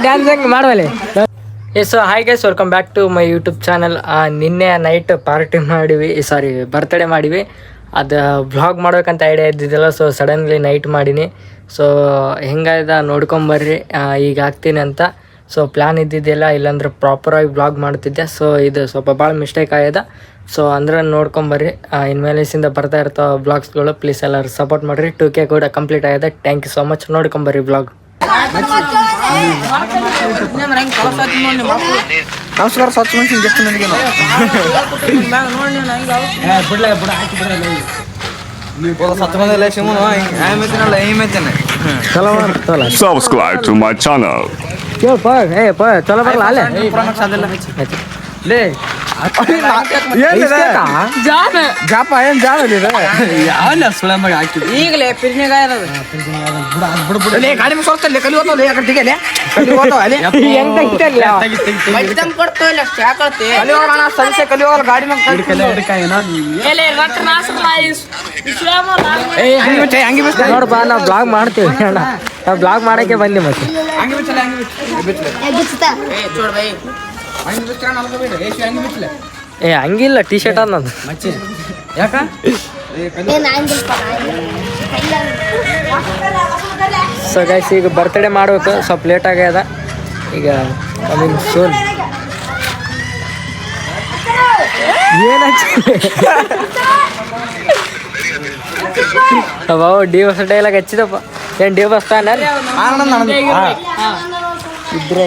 Dance ಹೆಂಗ್ ಮಾಡವಲೆ. So hi guys, welcome back to my YouTube channel. ನಿನ್ನೆ night party ಮಾಡಿವಿ, ಬರ್ತ್ಡೇ ಮಾಡಿವಿ. ಅದು ವ್ಲಾಗ್ ಮಾಡ್ಬೇಕಂತ ಐಡಿಯಾ ಇದ್ದಿದ್ದಿಲ್ಲ. ಸೊ ಸಡನ್ಲಿ ನೈಟ್ ಮಾಡೀನಿ. ಸೊ ಹೆಂಗಾಯ್ದ ನೋಡ್ಕೊಂಬರ್ರಿ. ಈಗ ಆಗ್ತೀನಿ ಅಂತ ಸೊ ಪ್ಲ್ಯಾನ್ ಇದ್ದಿದ್ದಿಲ್ಲ, ಇಲ್ಲಾಂದ್ರೆ ಪ್ರಾಪರಾಗಿ ವ್ಲಾಗ್ ಮಾಡ್ತಿದ್ದೆ. ಸೊ ಇದು ಸ್ವಲ್ಪ ಭಾಳ ಮಿಸ್ಟೇಕ್ ಆಗ್ಯದ. ಸೊ ಅಂದ್ರೆ ನೋಡ್ಕೊಂಬರ್ರಿ. ಇನ್ಮೇಲಿಸಿಂದ ಬರ್ತಾ ಇರ್ತಾವೆ ವ್ಲಾಗ್ಸ್ಗಳು. ಪ್ಲೀಸ್ ಎಲ್ಲರೂ ಸಪೋರ್ಟ್ ಮಾಡಿರಿ. 2K ಕೂಡ ಕಂಪ್ಲೀಟ್ ಆಗಿದೆ. Thank you so much. ನೋಡ್ಕೊಂಬರ್ರಿ ವ್ಲಾಗ್. ನಮಸ್ಕಾರ ಸ್ವಚ್ಛ ಮನುಷ್ಯನ ಜಸ್ಟ್ ನನಗೆ Subscribe to my channel. ಚಲೋ ಬರಲ್ಲ ಅಲ್ಲೇ ಜಾಪ ಏನ್ ಜಾವ ಈಗಲೇ ಗಾಡಿ ಮುಗಿಸ್ತಲ್ಲ ಕಲಿ ಕಲಿಯೋಗಲ್ಲ ಗಾಡಿ ನೋಡಪ್ಪ, ನಾವು ಬ್ಲಾಗ್ ಮಾಡ್ತೀವಿ ಅಣ್ಣ. ನಾವು ಬ್ಲಾಗ್ ಮಾಡಕ್ಕೆ ಬಂದಿ ಮತ್ತೆ. ಹಂಗಿಲ್ಲ, ಟಿ ಶರ್ಟ್ ಅನ್ನೋದು ಯಾಕ ಸೊ ಗೈಸ್, ಈಗ ಬರ್ತ್ಡೇ ಮಾಡ್ಬೇಕು. ಸ್ವಲ್ಪ ಲೇಟ್ ಆಗ್ಯದ. ಈಗ ಸೋನ್ ಬಾವು ಡಿ ಬಸ್ ಡೈಲಾಗ್ ಹಚ್ಚಿದಪ್ಪ. ಏನ್ ಡಿ ಬಸ್ ಫ್ಯಾನ್ ಇದ್ರೆ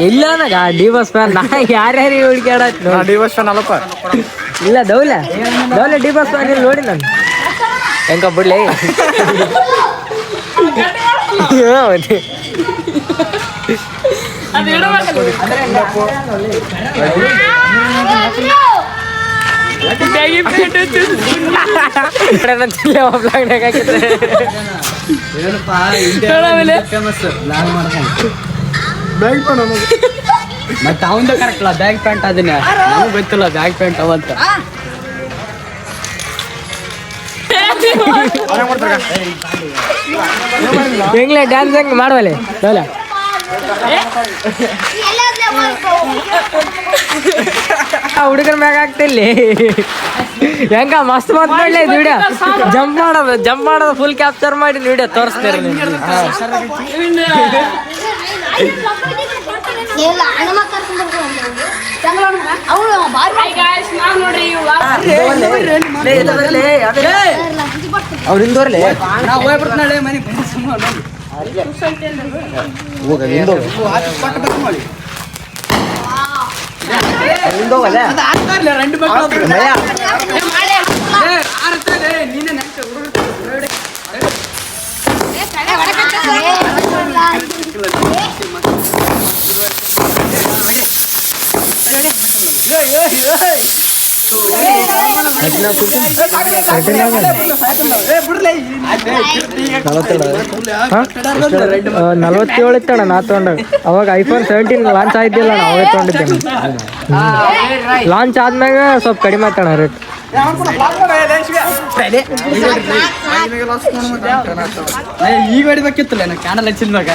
ಇಲ್ಲ ನನಗ ಡಿ ಬಸ್ ಫ್ಯಾನ್. ನಾ ಯಾರ್ಯಾರು ಹುಡುಕ್ಯಾಡ ಡಿ ಬಸ್ ಫ್ಯಾನ್ ಅಲ್ಲಪ್ಪ. ಇಲ್ಲ ದೌಲೆ ಡಿ ಬಸ್ ಫ್ಯಾನ್ ಇಲ್ಲಿ ನೋಡಿ ನಾನು ಹೆಂಗ ಬಿಡ್ಲಿ. ಮತ್ತೆ ಅವಂದ ಕರೆಕ್ಟ್ ಅಲ್ಲ, ಬ್ಯಾಗ್ ಪ್ಯಾಂಟ್ ಅದನ್ನ ನಮ್ಗೆ ಗೊತ್ತಿಲ್ಲ ಬ್ಯಾಗ್ ಪ್ಯಾಂಟ್ ಅವಂತ. ಹೆಂಗ್ಲೆ ಡ್ಯಾನ್ಸ್ ಹೆಂಗ್ ಮಾಡವಲೆ ಹುಡುಗರ ಮ್ಯಾಗ ಆಗ್ತಿಲ್ಲಿ ಹೆಂಗ ಮಸ್ತ್ ಮತ್ ಮಾಡ್ಲಿ ವಿಡಿಯೋ. ಜಂಪ್ ಮಾಡೋದು ಫುಲ್ ಕ್ಯಾಪ್ಚರ್ ಮಾಡಿ ವಿಡಿಯೋ ತೋರಿಸ್ತಾರೆ. ಅವ್ರಿಂದೋರ್ಲಿ ನಾವು ಹೋಗ್ಬಿಡ್ತಾಳೆ ಮನೆ ನಲ್ವತ್ತೇಳು ಇತ್ತಣ್ಣ ನಾ ತಗೊಂಡಾಗ. ಅವಾಗ iPhone 17 ಲಾಂಚ್ ಆಯ್ತಿಲ್ಲ ಅಣ್ಣ, ಅವಾಗ ತಗೊಂಡಿದ್ದೇನೆ. ಲಾಂಚ್ ಆದ್ಮ್ಯಾಗ ಸ್ವಲ್ಪ ಕಡಿಮೆ ಆಯ್ತಣ್ಣ ರೇಟ್. ಈಗ ಹೊಡಿಬೇಕಿತ್ತಲ್ಲ ನಾ ಕ್ಯಾಂಡಲ್ ಹಚ್ಚಿದ್ದಾಗ.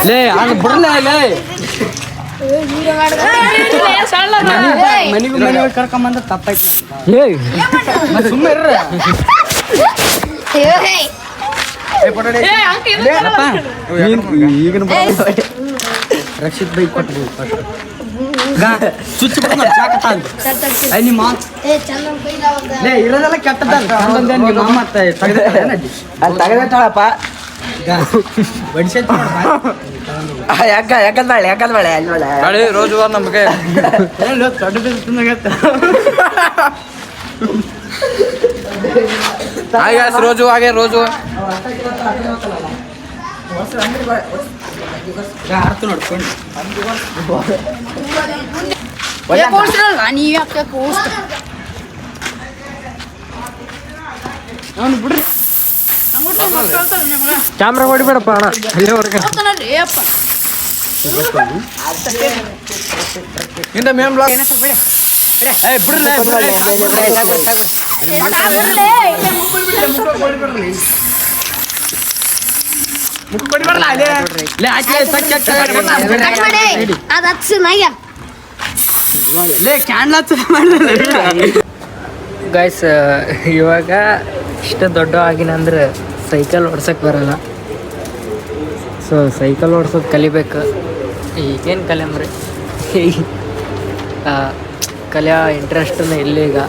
ಲೇ ಅದು ಬಿಡಲೇ ಮನೆಗೂ ಮನೆ ಕರ್ಕೊಂಬಂದ ತಪ್ಪಾಯ್ತು. ಸುಮ್ಮನೆ ಈಗಿನ ರಕ್ಷಿತ್ ಬೈಕ್ ಕೊಟ್ಟು ಸ್ವಿಚ್ ನಿಮ್ಮ ಇರೋದೆಲ್ಲ ಕೆಟ್ಟದ ತೆಗೆದಪ್ಪ. ರೋಜು ನಮಗೆ ರೋಜು ಹಾಗೆ ರೋಜು ಆರ್ತು ನೋಡ್ಕೊಂಡು ನೀವ್ ಯಾಕೆ ಕೋಸ್ಟ್ ಅವ್ನು ಬಿಡ್ರಿ ಕ್ಯಾಮ್ರಾ ಹೊಡಿಬೇಡಪ್ಪ ಅಣ್ಣ ಅಲ್ಲಿವರೆಗೆ ಅಪ್ಪ ಇಂದ ಮೇನ್ ಬ್ಲಾಕ್ ಏ ಬಿಡ್ರಿ ಅದು ಹಚ್ಚು ನಾಯ ಗೈಸ್ ಇವಾಗ ಇಷ್ಟು ದೊಡ್ಡ ಆಗಿನಂದ್ರೆ ಸೈಕಲ್ ಓಡ್ಸಕ್ಕೆ ಬರಲ್ಲ. ಸೊ ಸೈಕಲ್ ಓಡ್ಸೋದು ಕಲಿಬೇಕು. ಈಗೇನು ಕಲಿಯಂಬ್ರಿ ಕಲಿಯೋ ಇಂಟ್ರೆಸ್ಟನ್ನು ಇಲ್ಲ ಈಗ.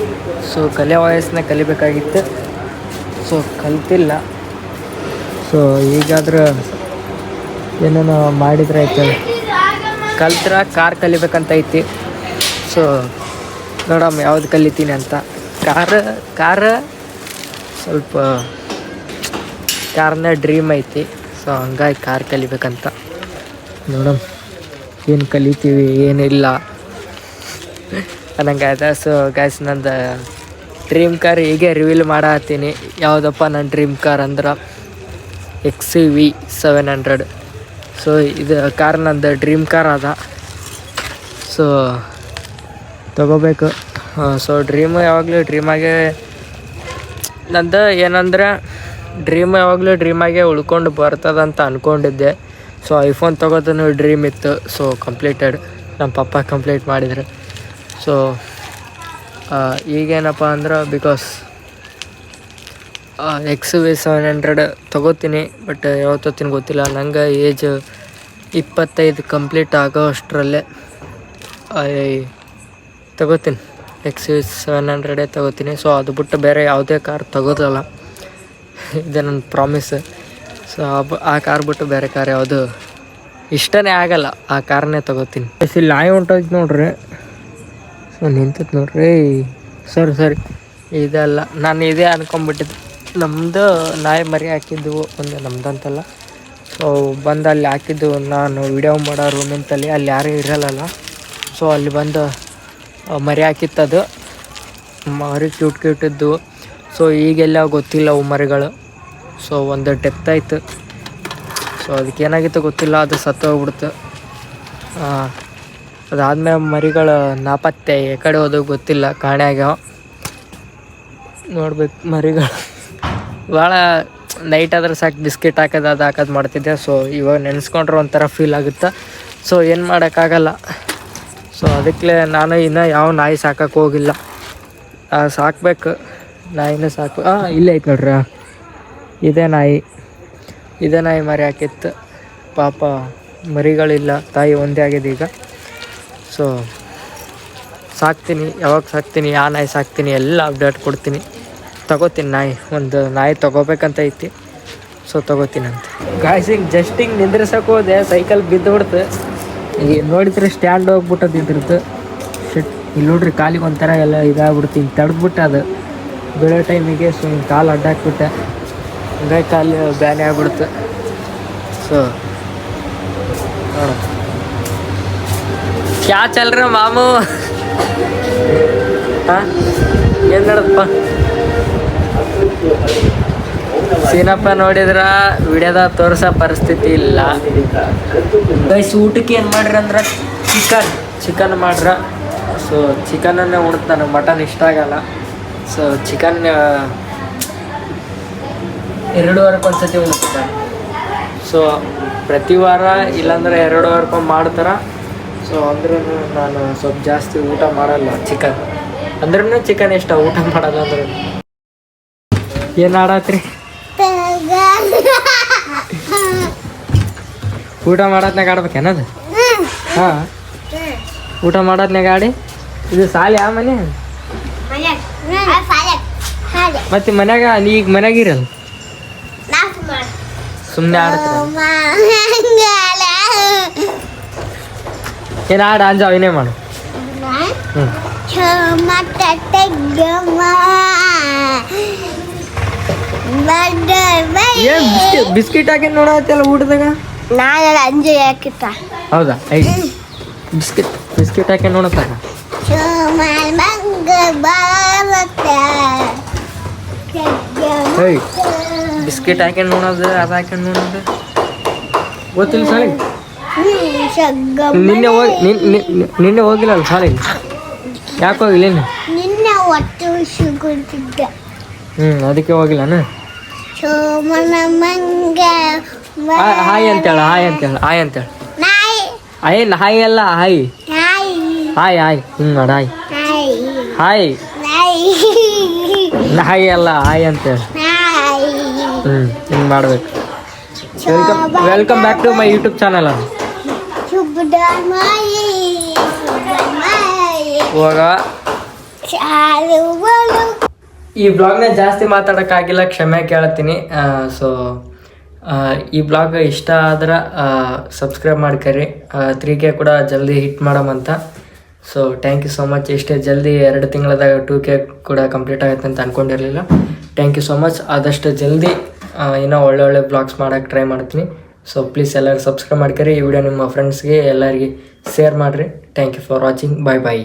ಸೊ ಕಲಿಯೋ ವಯಸ್ಸನ್ನ ಕಲಿಬೇಕಾಗಿತ್ತು. ಸೊ ಕಲ್ತಿಲ್ಲ. ಸೊ ಈಗಾದ್ರೆ ಏನೇನೋ ಮಾಡಿದ್ರೆ ಆಯ್ತು. ಕಲ್ತ್ರ ಕಾರ್ ಕಲಿಬೇಕಂತ ಐತಿ. ಸೊ ನೋಡಮ್ಮ ಯಾವ್ದು ಕಲಿತೀನಿ ಅಂತ. ಕಾರ ಸ್ವಲ್ಪ ಕಾರ್ನ ಡ್ರೀಮ್ ಐತಿ. ಸೊ ಹಂಗಾಗಿ ಕಾರ್ ಕಲಿಬೇಕಂತ ನೋಡಮ್ ಏನು ಕಲಿತೀವಿ ಏನಿಲ್ಲ ಅನ್ನಂಗಾಯ್ತು. ಸೊ ಗೈಸ್ ನಂದು ಡ್ರೀಮ್ ಕಾರ್ ಹೀಗೆ ರಿವೀಲ್ ಮಾಡತ್ತೀನಿ. ಯಾವುದಪ್ಪ ನನ್ನ ಡ್ರೀಮ್ ಕಾರ್ ಅಂದ್ರೆ XUV700. ಸೊ ಇದು ಕಾರ್ ನಂದು ಡ್ರೀಮ್ ಕಾರ್ ಅದ. ಸೊ ತಗೋಬೇಕು. ಸೊ ಡ್ರೀಮು ಯಾವಾಗಲೂ ಡ್ರೀಮಾಗೆ ನಂದು ಏನಂದ್ರೆ ಯಾವಾಗಲೂ ಡ್ರೀಮಾಗೆ ಉಳ್ಕೊಂಡು ಬರ್ತದಂತ ಅಂದ್ಕೊಂಡಿದ್ದೆ. ಸೊ ಐಫೋನ್ ತೊಗೋದನ್ನು ಡ್ರೀಮ್ ಇತ್ತು. ಸೊ ಕಂಪ್ಲೀಟೆಡ್, ನಮ್ಮ ಪಪ್ಪ ಕಂಪ್ಲೀಟ್ ಮಾಡಿದ್ರು. ಸೊ ಈಗೇನಪ್ಪ ಅಂದ್ರೆ ಬಿಕಾಸ್ XUV700 ತೊಗೋತೀನಿ. ಬಟ್ ಯಾವತ್ತು ತೊಗೋತೀನಿ ಗೊತ್ತಿಲ್ಲ. ನಂಗೆ ಏಜ್ 25 ಕಂಪ್ಲೀಟ್ ಆಗೋ ಅಷ್ಟರಲ್ಲೇ ತೊಗೋತೀನಿ. XUV700 ತೊಗೋತೀನಿ. ಸೊ ಅದು ಬಿಟ್ಟು ಬೇರೆ ಯಾವುದೇ ಕಾರ್ ತೊಗೋದಲ್ಲ. ಇದು ನನ್ನ ಪ್ರಾಮಿಸ್. ಸೊ ಆ ಕಾರ್ ಬಿಟ್ಟು ಬೇರೆ ಕಾರ್ ಯಾವುದು ಇಷ್ಟನೇ ಆಗಲ್ಲ. ಆ ಕಾರ್ನೇ ತೊಗೋತೀನಿ. ಇಲ್ಲಿ ನಾಯಿ ಹೊಂಟೋಯ್ತು ನೋಡ್ರಿ. ಸೊ ನಿಂತೈತೆ ನೋಡ್ರಿ. ಸರಿ ಇದೆಲ್ಲ ನಾನು ಇದೇ ಅನ್ಕೊಂಬಿಟ್ಟಿದ್ದೆ. ನಮ್ಮದು ನಾಯಿ ಮರಿ ಹಾಕಿದ್ದು ಒಂದು ನಮ್ದಂತಲ್ಲ. ಸೊ ಬಂದು ಅಲ್ಲಿ ಹಾಕಿದ್ದು ನಾನು ವಿಡಿಯೋ ಮಾಡೋ ರೂಮಿಂತಲ್ಲಿ ಅಲ್ಲಿ ಯಾರೂ ಇರಲ್ಲ. ಸೊ ಅಲ್ಲಿ ಬಂದು ಮರಿ ಹಾಕಿತ್ತದು. ಮರಿ ಕ್ಯೂಟ್ ಇದ್ದು. ಸೊ ಈಗೆಲ್ಲ ಗೊತ್ತಿಲ್ಲ ಅವು ಮರಿಗಳು. ಸೊ ಒಂದು ಡೆತ್ ಆಯಿತು. ಸೊ ಅದಕ್ಕೇನಾಗಿತ್ತು ಗೊತ್ತಿಲ್ಲ. ಅದು ಸತ್ತೋಗ್ಬಿಡ್ತು. ಅದಾದ್ಮೇಲೆ ಮರಿಗಳು ನಾಪತ್ತೆ ಕಡೆ ಹೋದವು ಗೊತ್ತಿಲ್ಲ. ಕಾಣೆ ಆಗ್ಯಾವ. ನೋಡ್ಬೇಕು ಮರಿಗಳು. ಭಾಳ ನೈಟ್ ಆದ್ರೆ ಸಾಕು ಬಿಸ್ಕೆಟ್ ಹಾಕೋದು ಮಾಡ್ತಿದ್ದೆ. ಸೊ ಇವಾಗ ನೆನೆಸ್ಕೊಂಡ್ರೆ ಒಂಥರ ಫೀಲ್ ಆಗುತ್ತೆ. ಸೊ ಏನು ಮಾಡೋಕ್ಕಾಗಲ್ಲ. ಸೊ ಅದಕ್ಕೆ ನಾನು ಇನ್ನೂ ಯಾವ ನಾಯಿ ಸಾಕಕ್ಕೆ ಹೋಗಿಲ್ಲ. ಸಾಕಬೇಕು ನಾಯಿನೂ ಸಾಕು. ಇಲ್ಲೇ ಐತೆ ನೋಡ್ರಿ. ಇದೇ ನಾಯಿ ಮರಿ ಹಾಕಿತ್ತು. ಪಾಪ ಮರಿಗಳಿಲ್ಲ, ತಾಯಿ ಒಂದೇ ಆಗಿದೆ ಈಗ. ಸೊ ಸಾಕ್ತೀನಿ. ಯಾವಾಗ ಸಾಕ್ತೀನಿ, ಯಾವ ನಾಯಿ ಸಾಕ್ತೀನಿ ಎಲ್ಲ ಅಪ್ಡೇಟ್ ಕೊಡ್ತೀನಿ. ತೊಗೋತೀನಿ ನಾಯಿ. ಒಂದು ನಾಯಿ ತೊಗೋಬೇಕಂತ ಐತಿ. ಸೊ ತೊಗೋತೀನಿ ಅಂತ. ಗಾಯ್ಸಿಂಗ್ ಜಸ್ಟಿಂಗ್ ನಿಂದ್ರಿಸಕ್ಕೆ ಹೋದೆ, ಸೈಕಲ್ ಬಿದ್ದುಬಿಡ್ತು. ಈಗ ನೋಡಿದ್ರೆ ಸ್ಟ್ಯಾಂಡ್ ಹೋಗ್ಬಿಟ್ಟದು ಇದ್ರದ್ದು. ಇಲ್ಲಿ ನೋಡ್ರಿ ಕಾಲಿಗೆ ಒಂಥರ ಎಲ್ಲ ಇದಾಗ್ಬಿಡ್ತು. ಹಿಂಗೆ ತಡೆದ್ಬಿಟ್ಟೆ ಅದು ಬೀಳೋ ಟೈಮಿಗೆ. ಸೊ ಹಿಂಗೆ ಕಾಲು ಅಡ್ಡಾಕ್ಬಿಟ್ಟೆ. ಹಂಗಾಗಿ ಕಾಲು ಬ್ಯಾನೆ ಆಗ್ಬಿಡ್ತು. ಸೊ ನೋಡ ಕ್ಯಾ ಚಲ್ರ ಮಾಮು. ಹಾಂ ಏನು ನಡದಪ್ಪ ಸೀನಪ್ಪ ನೋಡಿದ್ರೆ ವಿಡಿಯೋದಾಗ ತೋರಿಸೋ ಪರಿಸ್ಥಿತಿ ಇಲ್ಲ. ಗೈಸ್ ಊಟಕ್ಕೆ ಏನು ಮಾಡ್ರಿ ಅಂದ್ರೆ ಚಿಕನ್ ಮಾಡ್ರ. ಸೊ ಚಿಕನನ್ನೇ ಉಣ್ತು. ನನಗೆ ಮಟನ್ ಇಷ್ಟ ಆಗಲ್ಲ. ಸೊ ಚಿಕನ್ 2 ವಾರಕ್ಕೆ ಒಂದ್ಸತಿ ಉಣ್ತೀನಿ. ಸೊ ಪ್ರತಿ ವಾರ ಇಲ್ಲಾಂದ್ರೆ 2 ವಾರಕ್ಕೊಮ್ಮೆ ಮಾಡ್ತಾರೆ. ಸೊ ಅಂದ್ರೂ ನಾನು ಸ್ವಲ್ಪ ಜಾಸ್ತಿ ಊಟ ಮಾಡಲ್ಲ ಚಿಕನ್. ಅಂದ್ರೂ ಚಿಕನ್ ಇಷ್ಟ, ಊಟ ಮಾಡಲ್ಲ ಅಂದ್ರೆ. ಏನು ಆಡತ್ರಿ? ಊಟ ಮಾಡೋದ್ನಾಗ ಆಡ್ಬೇಕೇನದು? ಹಾಂ ಊಟ ಮಾಡೋದ್ನಾಗ ಆಡಿ. ಇದು ಸಾಲಿ ಆ ಮನೆ ಮತ್ತೆ ಮನ್ಯಾಗ ಈಗ ಮನ್ಯಾಗ ಇರಲ್ಲ. ಸುಮ್ಮನೆ ಆಡ್ತೀರ. ಏನು ಆಡ ಅಂಜಾವ ಇನ್ನೇ ಮಾಡು. ಏನ್ ಬಿಸ್ಕಿಟ್ ಹಾಕಿ ನೋಡತ್ತಲ್ಲ ಊಟದಾಗ ನಾನೆಲ್ಲ ಅಂಜು ಯಾಕಿತ್ತ ಹೌದಾ ಬಿಸ್ಕಿಟ್ ಹಾಕಿ ನೋಡತ್ತಾಗ ಏಯ್ ಬಿಸ್ಕಿಟ್ ಹಾಕಿ ನೋಡೋದು ಅದು ಹಾಕಿ ನೋಡೋದು ಗೊತ್ತಿಲ್ಲ ಶಾಲೆಗೆ ನಿನ್ನೆ ಹೋಗಿಲ್ಲ ಅಲ್ಲ ಶಾಲೆಗೆ ಯಾಕೆ ಹೋಗಿಲ್ಲ ನಿನ್ನೆ ಹೊಟ್ಟೆ ಸಿಗುತ್ತಿದ್ದೆ ಅದಕ್ಕೆ ಹೋಗಿಲ್ಲನ ಸೋಮನ ಮಂಗ ಹಾಯ್ ಅಂತೇಳ ಹಾಯ್ ಅಂತೇಳ ನಾಯಿ ಹಾಯ್ ಅಲ್ಲ ಹಾಯ್ ನಾಯಿ ಹಿಂಗೆ ಮಾಡ ಹಾಯ್ ನಾಯಿ ಹಾಯ್ ಹಾಯ್ ಅಲ್ಲ ಹಾಯ್ ಅಂತೇಳಿ ನಾಯಿ ಹಿಂಗೆ ಮಾಡ್ಬೇಕು welcome back to my YouTube channel ಅದು ಶುಭ್ರಮಯಿ ಇವಾಗ ಶಾಲೆಗಳು ಈ ಬ್ಲಾಗ್ನ ಜಾಸ್ತಿ ಮಾತಾಡೋಕ್ಕಾಗಿಲ್ಲ ಕ್ಷಮೆ ಕೇಳ್ತೀನಿ ಸೊ ಈ ಬ್ಲಾಗ್ ಇಷ್ಟ ಆದ್ರೆ ಸಬ್ಸ್ಕ್ರೈಬ್ ಮಾಡ್ಕರಿ 3K ಕೂಡ ಜಲ್ದಿ ಹಿಟ್ ಮಾಡಮಂತ so thank you so much ಇಷ್ಟೇ ಜಲ್ದಿ 2 ತಿಂಗಳದಾಗ 2K ಕೂಡ ಕಂಪ್ಲೀಟ್ ಆಗುತ್ತೆ ಅಂತ ಅಂದ್ಕೊಂಡಿರಲಿಲ್ಲ ಥ್ಯಾಂಕ್ ಯು ಸೋ ಮಚ್ ಆದಷ್ಟು ಜಲ್ದಿ ಇನ್ನೂ ಒಳ್ಳೆ ಬ್ಲಾಗ್ಸ್ ಮಾಡೋಕ್ಕೆ ಟ್ರೈ ಮಾಡ್ತೀನಿ ಸೊ ಪ್ಲೀಸ್ ಎಲ್ಲರೂ ಸಬ್ಸ್ಕ್ರೈಬ್ ಮಾಡ್ಕರಿ ಈ ವಿಡಿಯೋ ನಿಮ್ಮ ಫ್ರೆಂಡ್ಸ್ಗೆ ಎಲ್ಲರಿಗೆ ಶೇರ್ ಮಾಡಿರಿ thank you for watching bye